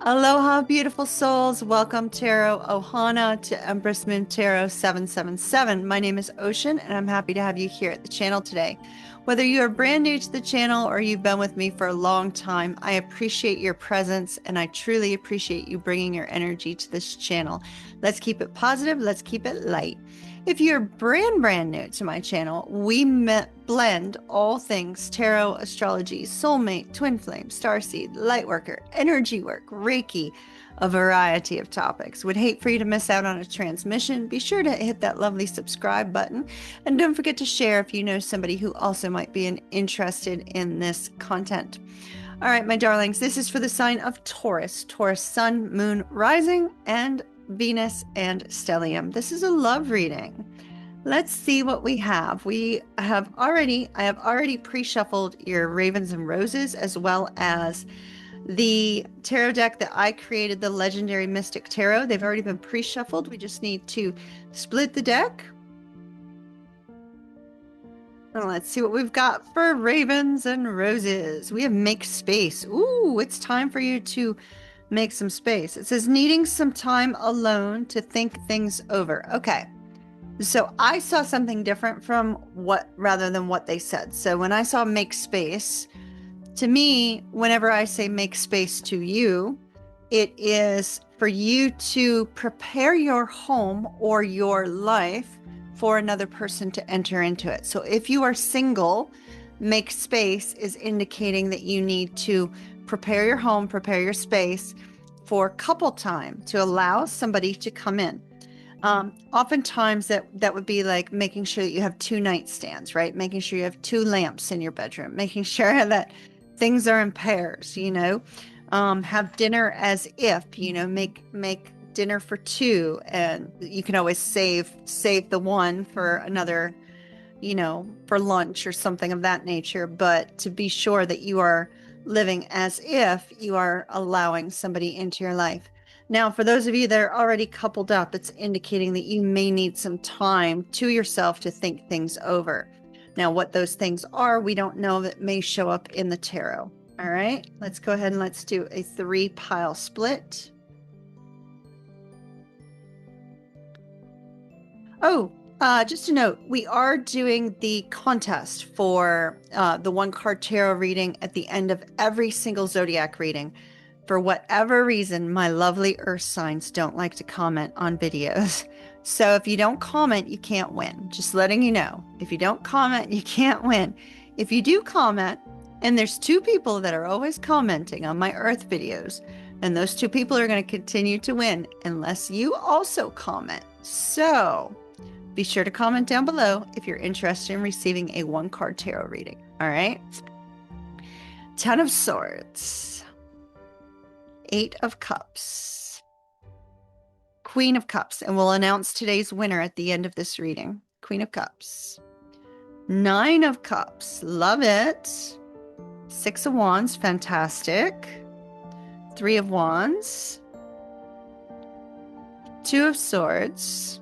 Aloha, beautiful souls. Welcome, Tarot Ohana, to Empress Moon Tarot 777. My name is Ocean, and I'm happy to have you here at the channel today. Whether you are brand new to the channel or you've been with me for a long time, I appreciate your presence, and I truly appreciate you bringing your energy to this channel. Let's keep it positive. Let's keep it light. If you're brand new to my channel, we blend all things tarot, astrology, soulmate, twin flame, starseed, lightworker, energy work, Reiki, a variety of topics. Would hate for you to miss out on a transmission. Be sure to hit that lovely subscribe button, and don't forget to share if you know somebody who also might be interested in this content. All right, my darlings, this is for the sign of Taurus. Taurus sun, moon, rising, and Venus and stellium. This is a love reading. Let's see what we have. I have already pre-shuffled your Ravens and Roses, as well as the tarot deck that I created, the Legendary Mystic Tarot. They've already been pre-shuffled. We just need to split the deck. And let's see what we've got for Ravens and Roses. We have Make Space. Ooh, it's time for you to make some space. It says needing some time alone to think things over. Okay. So I saw something different rather than what they said. So when I saw make space, to me, whenever I say make space to you, it is for you to prepare your home or your life for another person to enter into it. So if you are single, make space is indicating that you need to prepare your home, prepare your space for couple time to allow somebody to come in. Oftentimes that would be like making sure that you have 2 nightstands, right? Making sure you have 2 lamps in your bedroom, making sure that things are in pairs, have dinner as if, make dinner for 2, and you can always save the one for another, for lunch or something of that nature. But to be sure that you are living as if you are allowing somebody into your life. Now, for those of you that are already coupled up, it's indicating that you may need some time to yourself to think things over. Now, what those things are, we don't know. That may show up in the tarot. All right, let's go ahead and let's do a 3-pile split. Oh, just a note, we are doing the contest for the 1-card tarot reading at the end of every single zodiac reading. For whatever reason, my lovely earth signs don't like to comment on videos. So if you don't comment, you can't win. Just letting you know. If you don't comment, you can't win. If you do comment, and there's 2 people that are always commenting on my earth videos, and those 2 people are going to continue to win unless you also comment. So be sure to comment down below if you're interested in receiving a 1-card tarot reading. All right. 10 of Swords. 8 of Cups. Queen of Cups. And we'll announce today's winner at the end of this reading. Queen of Cups. 9 of Cups. Love it. 6 of Wands. Fantastic. 3 of Wands. 2 of Swords.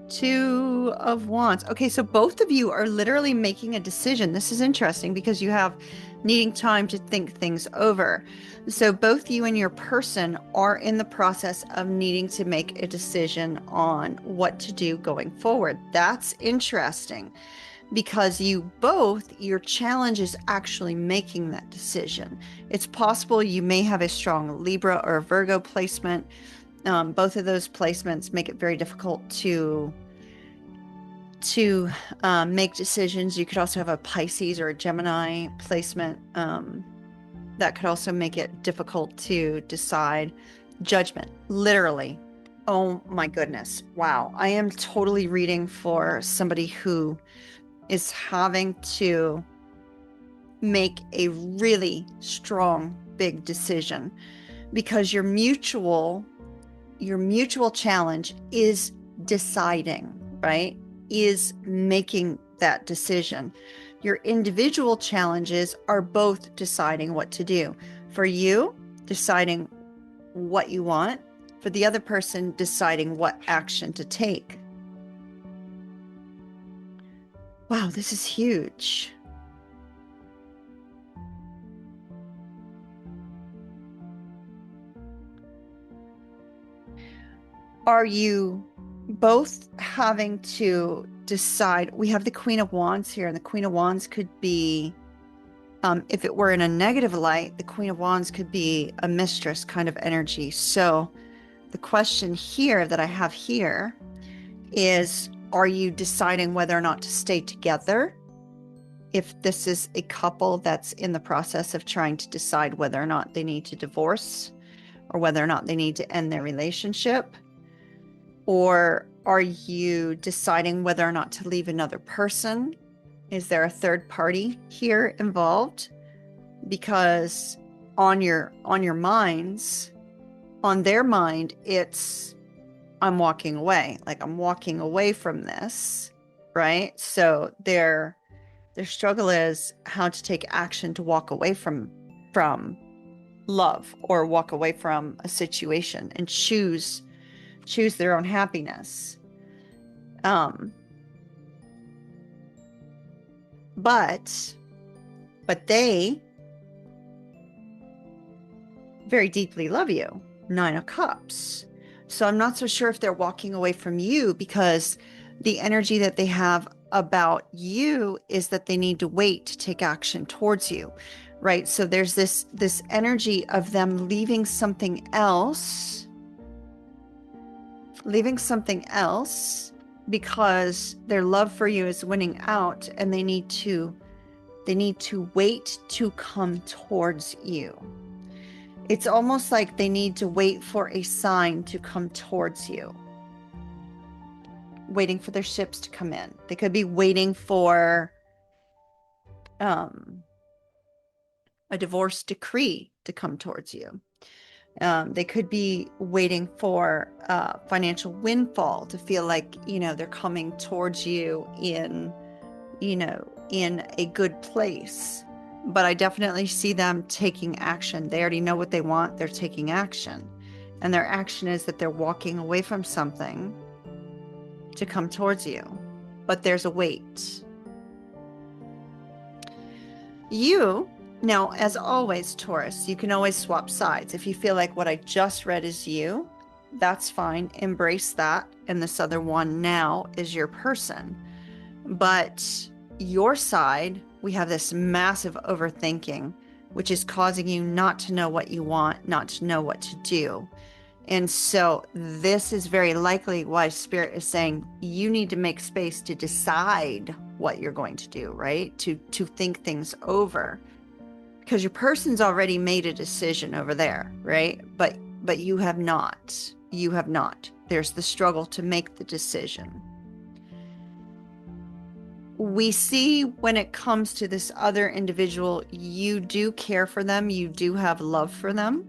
2 of Wands. Okay, so both of you are literally making a decision. This is interesting because you have needing time to think things over. So both you and your person are in the process of needing to make a decision on what to do going forward. That's interesting because your challenge is actually making that decision. It's possible you may have a strong Libra or Virgo placement. Both of those placements make it very difficult to make decisions. You could also have a Pisces or a Gemini placement. That could also make it difficult to decide. Judgment, literally. Oh my goodness. Wow. I am totally reading for somebody who is having to make a really strong, big decision because your mutual challenge is deciding, right? Is making that decision. Your individual challenges are both deciding what to do. For you, deciding what you want. For the other person, deciding what action to take. Wow, this is huge. Are you both having to decide? We have the Queen of Wands here, and the Queen of Wands could be, if it were in a negative light, the Queen of Wands could be a mistress kind of energy. So the question here that I have here is, are you deciding whether or not to stay together? If this is a couple that's in the process of trying to decide whether or not they need to divorce or whether or not they need to end their relationship, or are you deciding whether or not to leave another person? Is there a third party here involved? Because on your minds, on their mind, it's, I'm walking away. Like, I'm walking away from this, right? So their struggle is how to take action to walk away from love, or walk away from a situation and choose their own happiness. But they very deeply love you. 9 of Cups. So I'm not so sure if they're walking away from you, because the energy that they have about you is that they need to wait to take action towards you, right? So there's this energy of them leaving something else because their love for you is winning out, and they need to wait to come towards you. It's almost like they need to wait for a sign to come towards you, waiting for their ships to come in. They could be waiting for a divorce decree to come towards you. They could be waiting for financial windfall to feel like, they're coming towards you in a good place. But I definitely see them taking action. They already know what they want. They're taking action. And their action is that they're walking away from something to come towards you. But there's a wait. Now, as always, Taurus, you can always swap sides. If you feel like what I just read is you, that's fine. Embrace that. And this other one now is your person. But your side, we have this massive overthinking, which is causing you not to know what you want, not to know what to do. And so this is very likely why Spirit is saying you need to make space to decide what you're going to do, right? To think things over, because your person's already made a decision over there, right? But you have not. You have not. There's the struggle to make the decision. We see when it comes to this other individual, you do care for them. You do have love for them.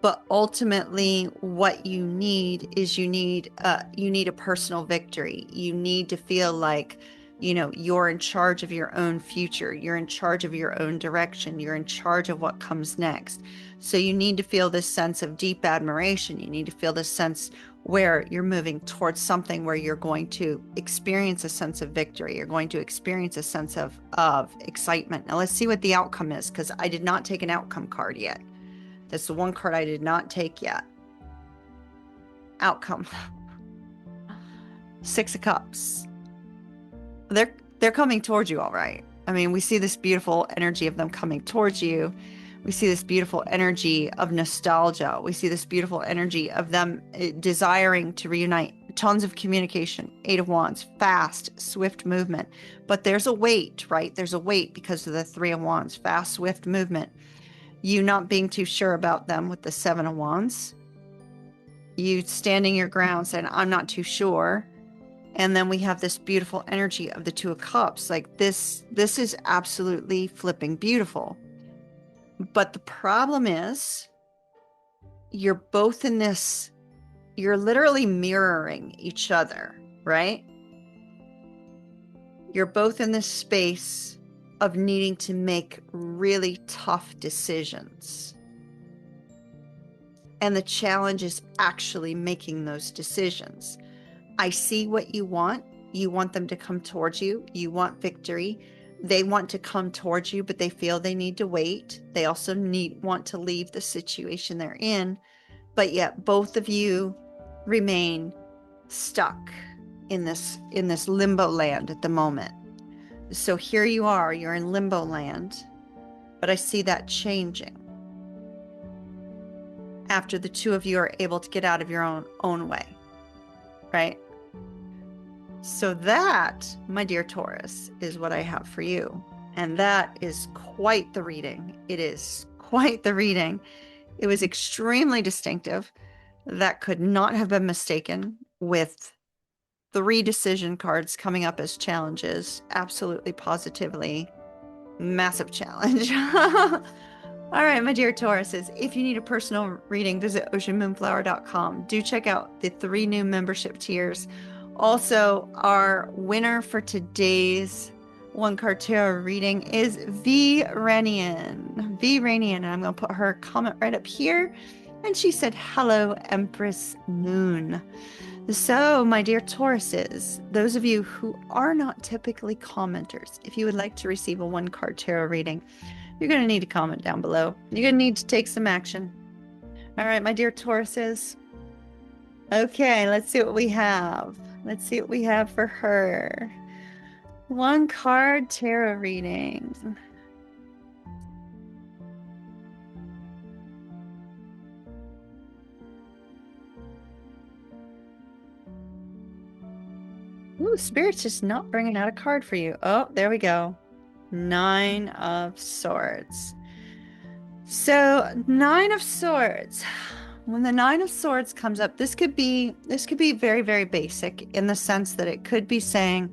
But ultimately, what you need is you need a personal victory. You need to feel like, you're in charge of your own future. You're in charge of your own direction. You're in charge of what comes next. So you need to feel this sense of deep admiration. You need to feel this sense where you're moving towards something where you're going to experience a sense of victory. You're going to experience a sense of excitement. Now let's see what the outcome is, because I did not take an outcome card yet. That's the one card I did not take yet. Outcome. 6 of Cups. They're coming towards you, all right. I mean, we see this beautiful energy of them coming towards you. We see this beautiful energy of nostalgia. We see this beautiful energy of them desiring to reunite. Tons of communication. 8 of Wands. Fast, swift movement. But there's a wait, right? There's a wait because of the 3 of Wands. Fast, swift movement. You not being too sure about them with the 7 of Wands. You standing your ground saying, I'm not too sure. And then we have this beautiful energy of the 2 of Cups. Like this is absolutely flipping beautiful. But the problem is, you're both in this, you're literally mirroring each other, right? You're both in this space of needing to make really tough decisions. And the challenge is actually making those decisions. I see what you want. You want them to come towards you. You want victory. they want to come towards you, but they feel they need to wait. They also want to leave the situation they're in, but yet both of you remain stuck in this limbo land at the moment. So here you are, you're in limbo land, but I see that changing after the two of you are able to get out of your own way, right? So that, my dear Taurus, is what I have for you. And that is quite the reading. It is quite the reading. It was extremely distinctive. That could not have been mistaken, with 3 decision cards coming up as challenges. Absolutely, positively, massive challenge. All right, my dear Tauruses, if you need a personal reading, visit oceanmoonflower.com. Do check out the 3 new membership tiers. Also, our winner for today's 1 card tarot reading is V Ranian. V Ranian, and I'm going to put her comment right up here. And she said, hello, Empress Moon. So, my dear Tauruses, those of you who are not typically commenters, if you would like to receive a 1 card tarot reading, you're going to need to comment down below. You're going to need to take some action. All right, my dear Tauruses. Okay, let's see what we have. Let's see what we have for her. 1 card tarot reading. Ooh, Spirit's just not bringing out a card for you. Oh, there we go. 9 of Swords. So 9 of Swords. When the 9 of Swords comes up, this could be very, very basic, in the sense that it could be saying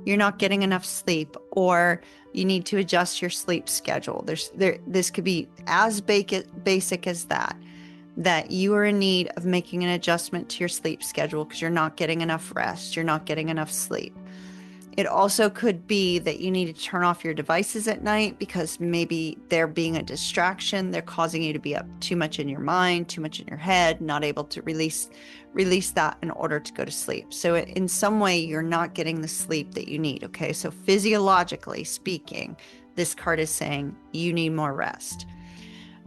you're not getting enough sleep, or you need to adjust your sleep schedule. This could be as basic as that you are in need of making an adjustment to your sleep schedule because you're not getting enough rest, you're not getting enough sleep. It also could be that you need to turn off your devices at night because maybe they're being a distraction. They're causing you to be up too much in your mind, too much in your head, not able to release that in order to go to sleep. So in some way, you're not getting the sleep that you need, okay? So physiologically speaking, this card is saying you need more rest.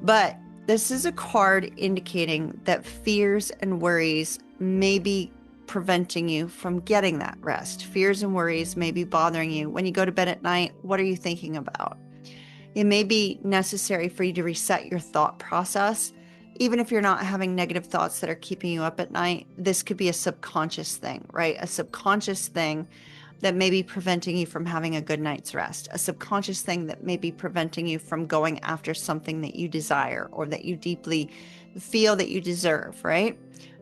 But this is a card indicating that fears and worries may be preventing you from getting that rest. Fears and worries may be bothering you. When you go to bed at night, what are you thinking about? It may be necessary for you to reset your thought process. Even if you're not having negative thoughts that are keeping you up at night, this could be a subconscious thing, right? A subconscious thing that may be preventing you from having a good night's rest. A subconscious thing that may be preventing you from going after something that you desire or that you deeply feel that you deserve, right?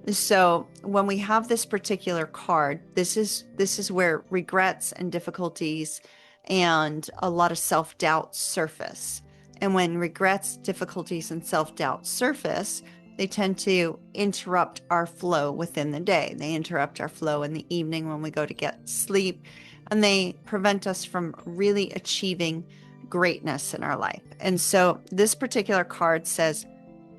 So when we have this particular card, this is where regrets and difficulties and a lot of self-doubt surface. And when regrets, difficulties, and self-doubt surface, they tend to interrupt our flow within the day. They interrupt our flow in the evening when we go to get sleep, and they prevent us from really achieving greatness in our life. And so this particular card says,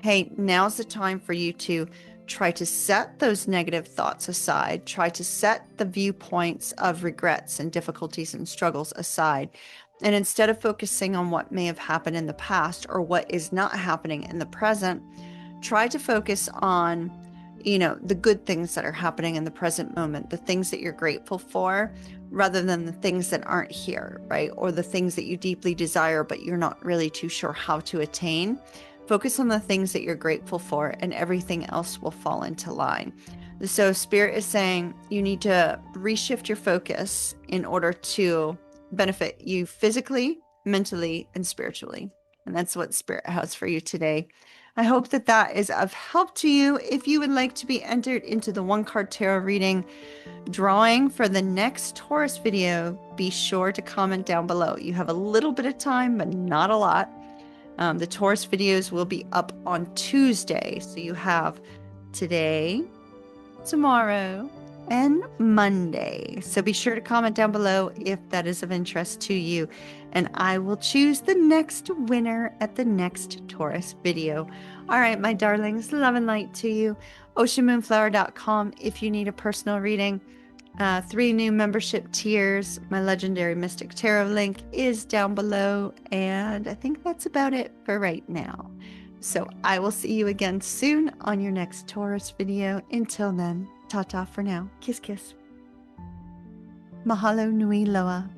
hey, now's the time for you to try to set those negative thoughts aside, try to set the viewpoints of regrets and difficulties and struggles aside. And instead of focusing on what may have happened in the past or what is not happening in the present, try to focus on, the good things that are happening in the present moment, the things that you're grateful for, rather than the things that aren't here, right? Or the things that you deeply desire, but you're not really too sure how to attain. Focus on the things that you're grateful for, and everything else will fall into line. So Spirit is saying you need to reshift your focus in order to benefit you physically, mentally, and spiritually. And that's what Spirit has for you today. I hope that is of help to you. If you would like to be entered into the 1 card tarot reading drawing for the next Taurus video, be sure to comment down below. You have a little bit of time, but not a lot. The Taurus videos will be up on Tuesday. So you have today, tomorrow, and Monday. So be sure to comment down below if that is of interest to you. And I will choose the next winner at the next Taurus video. All right, my darlings, love and light to you. oceanmoonflower.com if you need a personal reading. 3 new membership tiers. My Legendary Mystic Tarot link is down below, and I think that's about it for right now. So I will see you again soon on your next Taurus video. Until then, ta-ta for now. Kiss, kiss. Mahalo nui loa.